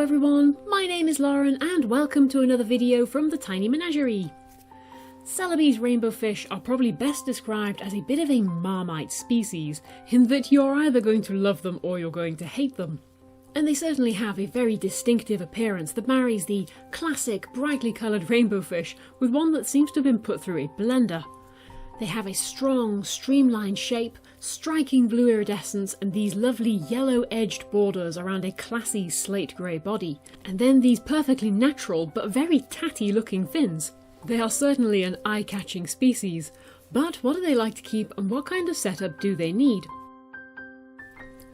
everyone, my name is Lauren and welcome to another video from the Tiny Menagerie. Celebes rainbow fish are probably best described as a bit of a Marmite species, in that you're either going to love them or you're going to hate them. And they certainly have a very distinctive appearance that marries the classic brightly coloured rainbow fish with one that seems to have been put through a blender. They have a strong, streamlined shape, striking blue iridescence and these lovely yellow-edged borders around a classy slate grey body. And then these perfectly natural but very tatty-looking fins. They are certainly an eye-catching species, but what do they like to keep and what kind of setup do they need?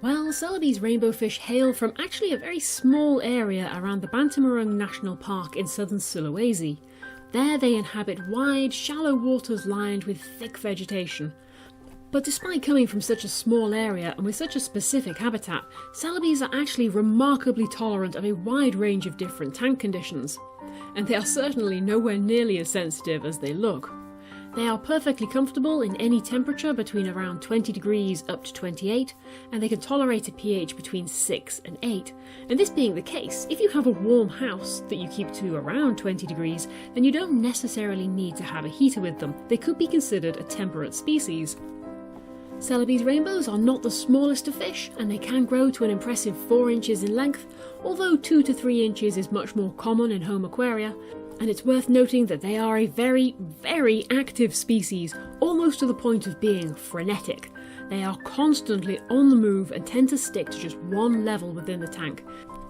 Well, Celebes rainbow fish hail from actually a very small area around the Bantamarung National Park in southern Sulawesi. There they inhabit wide, shallow waters lined with thick vegetation. But despite coming from such a small area and with such a specific habitat, Celebes are actually remarkably tolerant of a wide range of different tank conditions. And they are certainly nowhere nearly as sensitive as they look. They are perfectly comfortable in any temperature between around 20 degrees up to 28, and they can tolerate a pH between 6 and 8. And this being the case, if you have a warm house that you keep to around 20 degrees, then you don't necessarily need to have a heater with them. They could be considered a temperate species. Celebes rainbows are not the smallest of fish, and they can grow to an impressive 4 inches in length, although 2 to 3 inches is much more common in home aquaria. And it's worth noting that they are a very, very active species, almost to the point of being frenetic. They are constantly on the move and tend to stick to just one level within the tank,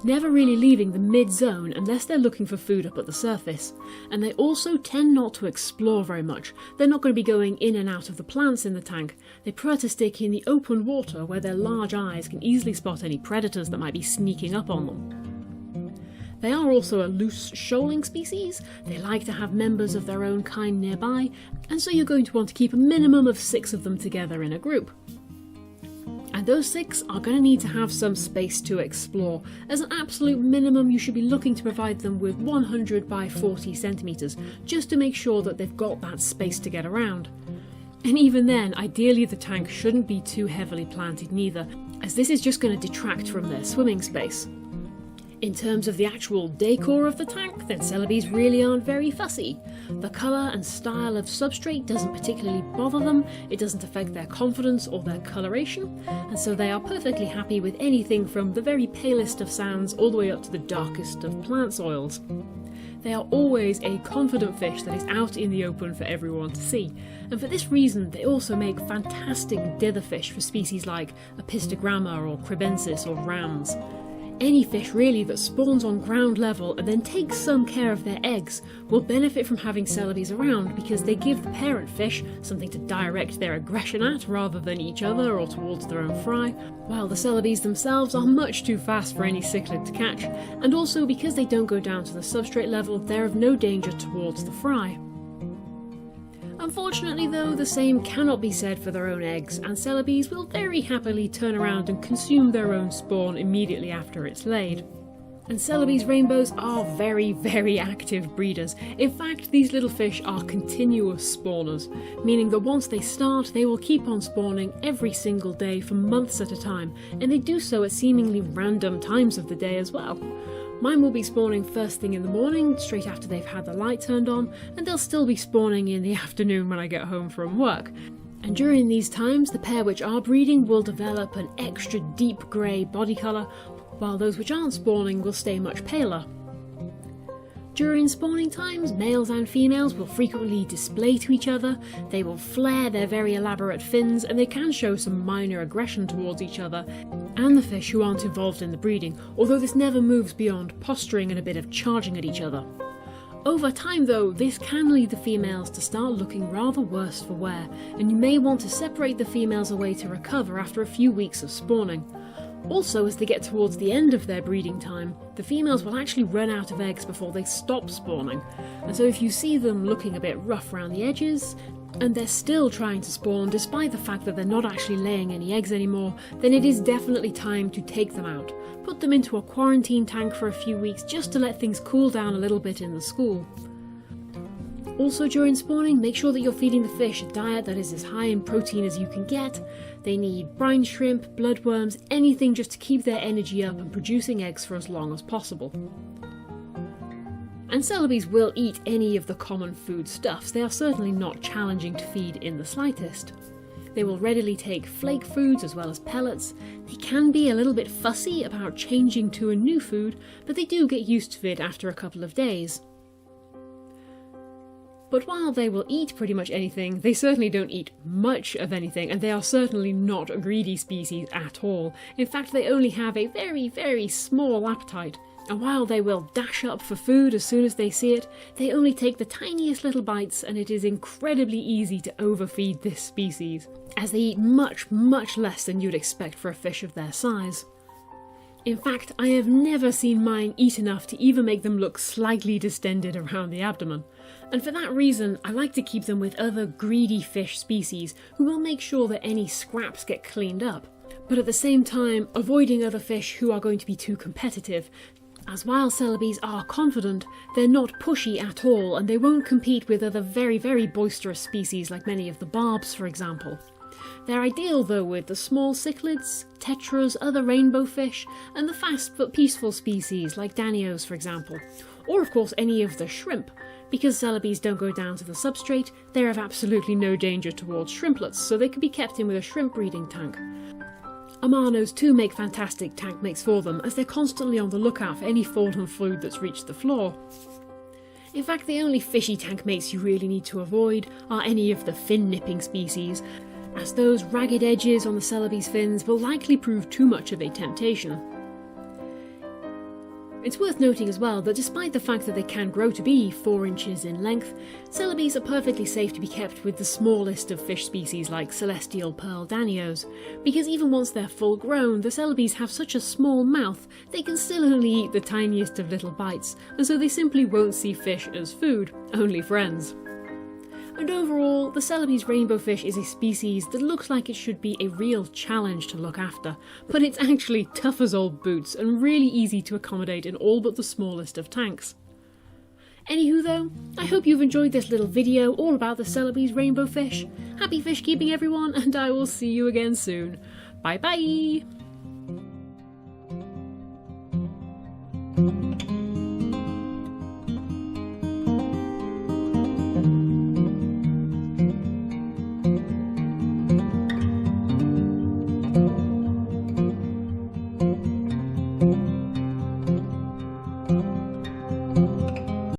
never really leaving the mid-zone unless they're looking for food up at the surface. And they also tend not to explore very much. They're not going to be going in and out of the plants in the tank. They prefer to stick in the open water where their large eyes can easily spot any predators that might be sneaking up on them. They are also a loose shoaling species. They like to have members of their own kind nearby, and so you're going to want to keep a minimum of 6 of them together in a group. And those 6 are going to need to have some space to explore. As an absolute minimum, you should be looking to provide them with 100 by 40 centimetres, just to make sure that they've got that space to get around. And even then, ideally the tank shouldn't be too heavily planted neither, as this is just going to detract from their swimming space. In terms of the actual decor of the tank, then Celebes really aren't very fussy. The colour and style of substrate doesn't particularly bother them, it doesn't affect their confidence or their coloration, and so they are perfectly happy with anything from the very palest of sands all the way up to the darkest of plant soils. They are always a confident fish that is out in the open for everyone to see, and for this reason they also make fantastic dither fish for species like Apistogramma or Cribensis or rams. Any fish really that spawns on ground level and then takes some care of their eggs will benefit from having Celebes around, because they give the parent fish something to direct their aggression at rather than each other or towards their own fry, while the Celebes themselves are much too fast for any cichlid to catch, and also because they don't go down to the substrate level, they're of no danger towards the fry. Unfortunately though, the same cannot be said for their own eggs, and Celebes will very happily turn around and consume their own spawn immediately after it's laid. And Celebes rainbows are very, very active breeders. In fact, these little fish are continuous spawners, meaning that once they start, they will keep on spawning every single day for months at a time, and they do so at seemingly random times of the day as well. Mine will be spawning first thing in the morning, straight after they've had the light turned on, and they'll still be spawning in the afternoon when I get home from work. And during these times, the pair which are breeding will develop an extra deep grey body colour, while those which aren't spawning will stay much paler. During spawning times, males and females will frequently display to each other, they will flare their very elaborate fins, and they can show some minor aggression towards each other and the fish who aren't involved in the breeding, although this never moves beyond posturing and a bit of charging at each other. Over time though, this can lead the females to start looking rather worse for wear, and you may want to separate the females away to recover after a few weeks of spawning. Also, as they get towards the end of their breeding time, the females will actually run out of eggs before they stop spawning, and so if you see them looking a bit rough around the edges, and they're still trying to spawn despite the fact that they're not actually laying any eggs anymore, then it is definitely time to take them out. Put them into a quarantine tank for a few weeks just to let things cool down a little bit in the school. Also during spawning, make sure that you're feeding the fish a diet that is as high in protein as you can get. They need brine shrimp, bloodworms, anything just to keep their energy up and producing eggs for as long as possible. And Celebes will eat any of the common food stuffs. They are certainly not challenging to feed in the slightest. They will readily take flake foods as well as pellets. They can be a little bit fussy about changing to a new food, but they do get used to it after a couple of days. But while they will eat pretty much anything, they certainly don't eat much of anything, and they are certainly not a greedy species at all. In fact, they only have a very, very small appetite. And while they will dash up for food as soon as they see it, they only take the tiniest little bites, and it is incredibly easy to overfeed this species, as they eat much, much less than you'd expect for a fish of their size. In fact, I have never seen mine eat enough to even make them look slightly distended around the abdomen. And for that reason, I like to keep them with other greedy fish species who will make sure that any scraps get cleaned up, but at the same time avoiding other fish who are going to be too competitive, as while Celebes are confident, they're not pushy at all, and they won't compete with other very, very boisterous species like many of the barbs, for example. They're ideal though with the small cichlids, tetras, other rainbow fish, and the fast but peaceful species like danios, for example. Or of course any of the shrimp. Because Celebes don't go down to the substrate, they're of absolutely no danger towards shrimplets, so they can be kept in with a shrimp breeding tank. Amanos too make fantastic tank mates for them, as they're constantly on the lookout for any fallen food that's reached the floor. In fact, the only fishy tank mates you really need to avoid are any of the fin-nipping species, as those ragged edges on the Celebes fins will likely prove too much of a temptation. It's worth noting as well that despite the fact that they can grow to be 4 inches in length, Celebes are perfectly safe to be kept with the smallest of fish species like celestial pearl danios, because even once they're full grown, the Celebes have such a small mouth they can still only eat the tiniest of little bites, and so they simply won't see fish as food, only friends. And overall, the Celebes rainbow fish is a species that looks like it should be a real challenge to look after, but it's actually tough as old boots and really easy to accommodate in all but the smallest of tanks. Anywho though, I hope you've enjoyed this little video all about the Celebes rainbow fish. Happy fish keeping everyone, and I will see you again soon. Bye bye!